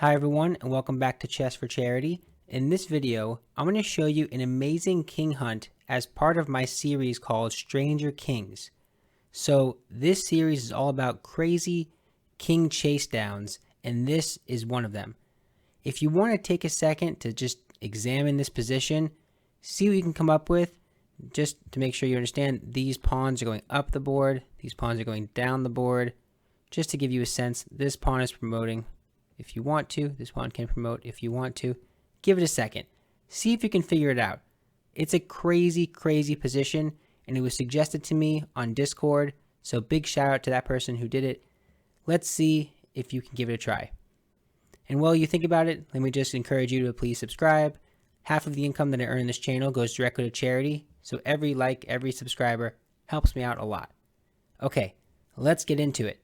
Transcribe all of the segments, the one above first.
Hi everyone, and welcome back to Chess for Charity. In this video, I'm going to show you an amazing king hunt as part of my series called Stranger Kings. So this series is all about crazy king chase downs, and this is one of them. If you want to take a second to just examine this position, see what you can come up with, just to make sure you understand these pawns are going up the board, these pawns are going down the board, just to give you a sense. This pawn is promoting if you want to, this pawn can promote if you want to. Give it a second. See if you can figure it out. It's a crazy position, and it was suggested to me on Discord, so big shout out to that person who did it. Let's see if you can give it a try. And while you think about it, let me just encourage you to please subscribe. Half of the income that I earn in this channel goes directly to charity, so every like, every subscriber helps me out a lot. Okay, let's get into it.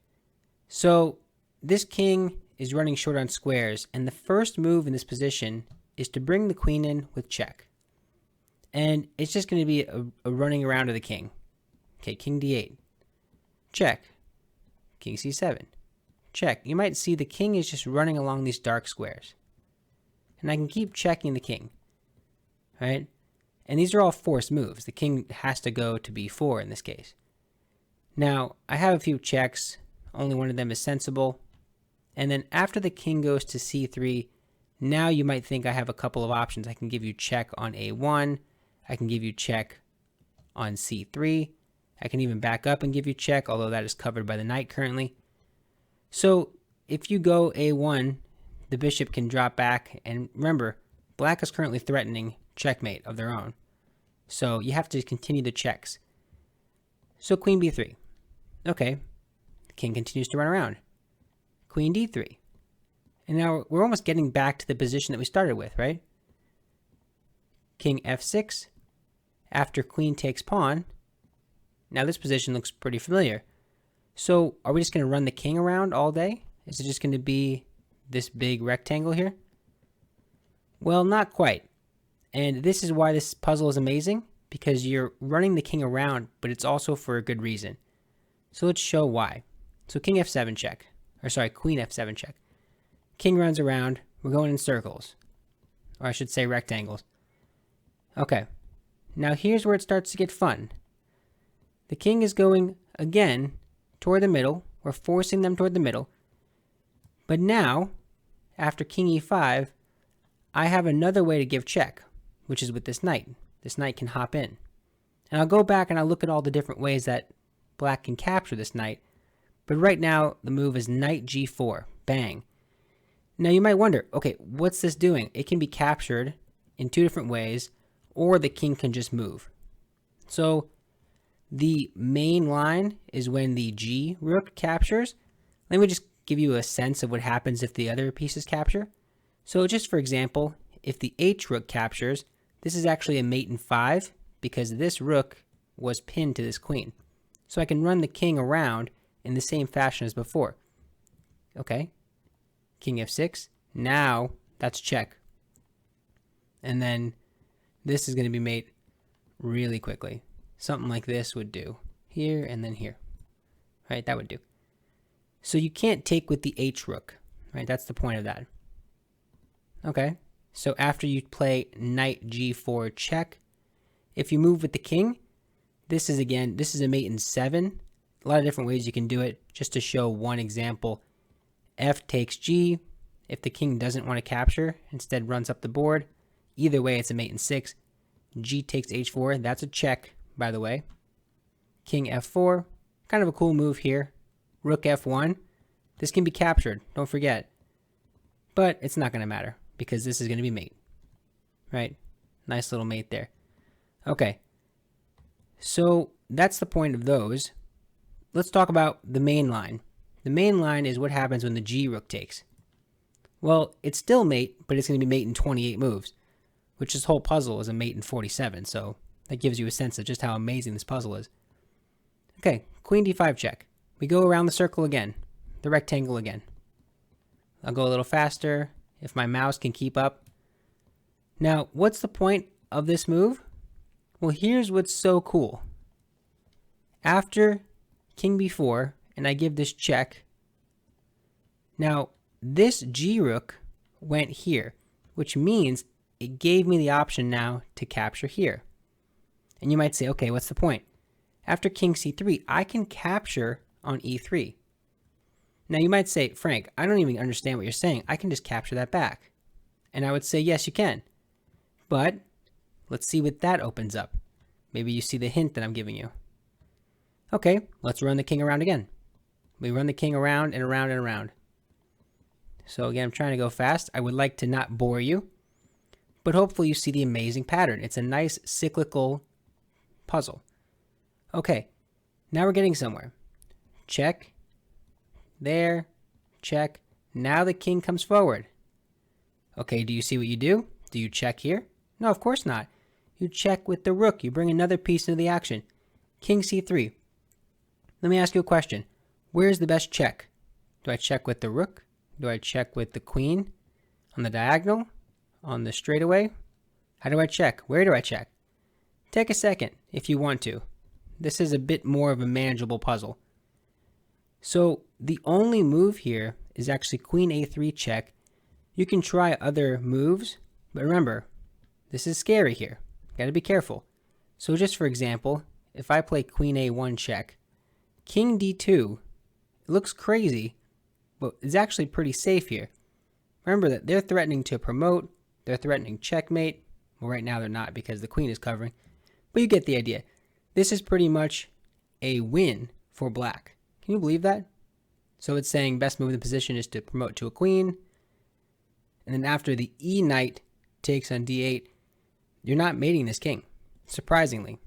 So this king is running short on squares, and the first move in this position is to bring the queen in with check. And it's just going to be a running around of the king. Okay, king d8. Check. King c7. Check. You might see the king is just running along these dark squares. And I can keep checking the king. Right? And these are all forced moves. The king has to go to b4 in this case. Now, I have a few checks. Only one of them is sensible. And then after the king goes to c3, now you might think I have a couple of options. I can give you check on a1. I can give you check on c3. I can even back up and give you check, although that is covered by the knight currently. So if you go a1, the bishop can drop back. And remember, black is currently threatening checkmate of their own. So you have to continue the checks. So queen b3. Okay, the king continues to run around. Queen d3. And now we're almost getting back to the position that we started with, right? King f6. After queen takes pawn. Now this position looks pretty familiar. So are we just going to run the king around all day? Is it just going to be this big rectangle here? Well, not quite. And this is why this puzzle is amazing, because you're running the king around, but it's also for a good reason. So let's show why. So king f7 check. Or sorry, queen f7 check. King runs around. We're going in circles. Or I should say rectangles. Okay. Now here's where it starts to get fun. The king is going, again, toward the middle. We're forcing them toward the middle. But now, after king e5, I have another way to give check, which is with this knight. This knight can hop in. And I'll go back and I'll look at all the different ways that black can capture this knight. But right now, the move is knight g4. Bang. Now you might wonder, okay, what's this doing? It can be captured in two different ways, or the king can just move. So the main line is when the g rook captures. Let me just give you a sense of what happens if the other pieces capture. So just for example, if the h rook captures, this is actually a mate in 5 because this rook was pinned to this queen. So I can run the king around in the same fashion as before. Okay, king f6. Now that's check. And then this is going to be mate really quickly. Something like this would do. Here and then here. Right, that would do. So you can't take with the h rook. Right, that's the point of that. Okay, so after you play knight g4 check, if you move with the king, this is a mate in 7. A lot of different ways you can do it. Just to show one example, f takes g. If the king doesn't want to capture, instead runs up the board. Either way, it's a mate in 6. G takes h4. That's a check, by the way. King f4. Kind of a cool move here. Rook f1. This can be captured, don't forget. But it's not going to matter, because this is going to be mate. Right? Nice little mate there. Okay. So that's the point of those. Let's talk about the main line. The main line is what happens when the g rook takes. Well, it's still mate, but it's going to be mate in 28 moves, which this whole puzzle is a mate in 47, so that gives you a sense of just how amazing this puzzle is. Okay, queen d5 check. We go around the circle again, the rectangle again. I'll go a little faster if my mouse can keep up. Now, what's the point of this move? Well, here's what's so cool. After king b4, and I give this check. Now, this g rook went here, which means it gave me the option now to capture here. And you might say, okay, what's the point? After king c3, I can capture on e3. Now you might say, Frank, I don't even understand what you're saying. I can just capture that back. And I would say, yes, you can. But let's see what that opens up. Maybe you see the hint that I'm giving you. Okay, let's run the king around again. We run the king around and around and around. So again, I'm trying to go fast. I would like to not bore you, but hopefully you see the amazing pattern. It's a nice cyclical puzzle. Okay, now we're getting somewhere. Check. There. Check. Now the king comes forward. Okay, do you see what you do? Do you check here? No, of course not. You check with the rook. You bring another piece into the action. King c3. Let me ask you a question. Where's the best check? Do I check with the rook? Do I check with the queen? On the diagonal? On the straightaway? How do I check? Where do I check? Take a second if you want to. This is a bit more of a manageable puzzle. So the only move here is actually queen a3 check. You can try other moves, but remember, this is scary here. Got to be careful. So just for example, if I play queen a1 check, king d2, it looks crazy, but it's actually pretty safe here. Remember that they're threatening to promote, they're threatening checkmate. Well, right now they're not because the queen is covering, but you get the idea. This is pretty much a win for black. Can you believe that? So it's saying best move in the position is to promote to a queen, and then after the e knight takes on d8, you're not mating this king, surprisingly.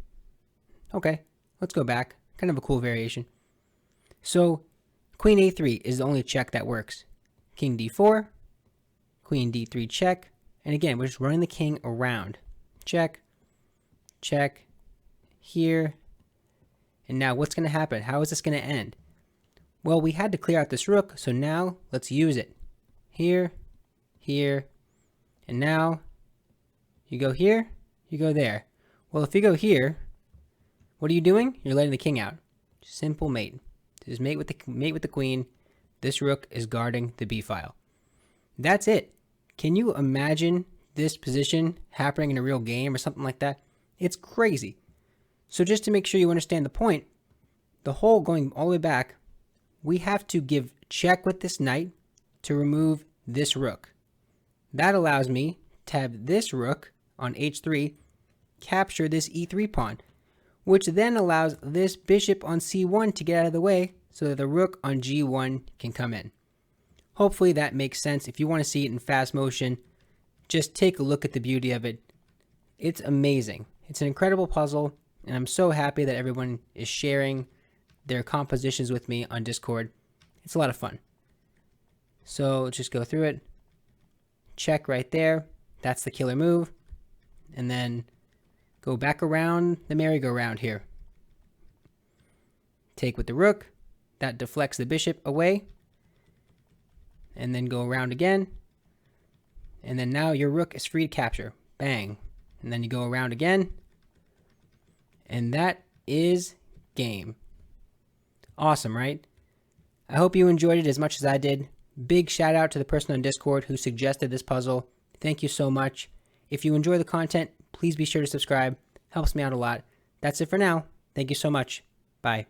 Okay, let's go back. Kind of a cool variation. So queen a3 is the only check that works. King d4, queen d3 check, and again, we're just running the king around. Check, check, here, and now what's going to happen? How is this going to end? Well, we had to clear out this rook, so now let's use it. Here, here, and now you go here, you go there. Well, if you go here, what are you doing? You're letting the king out. Simple mate. Just mate with the queen. This rook is guarding the b file. That's it. Can you imagine this position happening in a real game or something like that? It's crazy. So just to make sure you understand the point, the whole going all the way back, we have to give check with this knight to remove this rook. That allows me to have this rook on h3 capture this e3 pawn, which then allows this bishop on c1 to get out of the way so that the rook on g1 can come in. Hopefully that makes sense. If you want to see it in fast motion, just take a look at the beauty of it. It's amazing. It's an incredible puzzle, and I'm so happy that everyone is sharing their compositions with me on Discord. It's a lot of fun. So just go through it. Check right there. That's the killer move. And then go back around the merry-go-round here. Take with the rook. That deflects the bishop away. And then go around again. And then now your rook is free to capture. Bang. And then you go around again. And that is game. Awesome, right? I hope you enjoyed it as much as I did. Big shout out to the person on Discord who suggested this puzzle. Thank you so much. If you enjoy the content, please be sure to subscribe. Helps me out a lot. That's it for now. Thank you so much. Bye.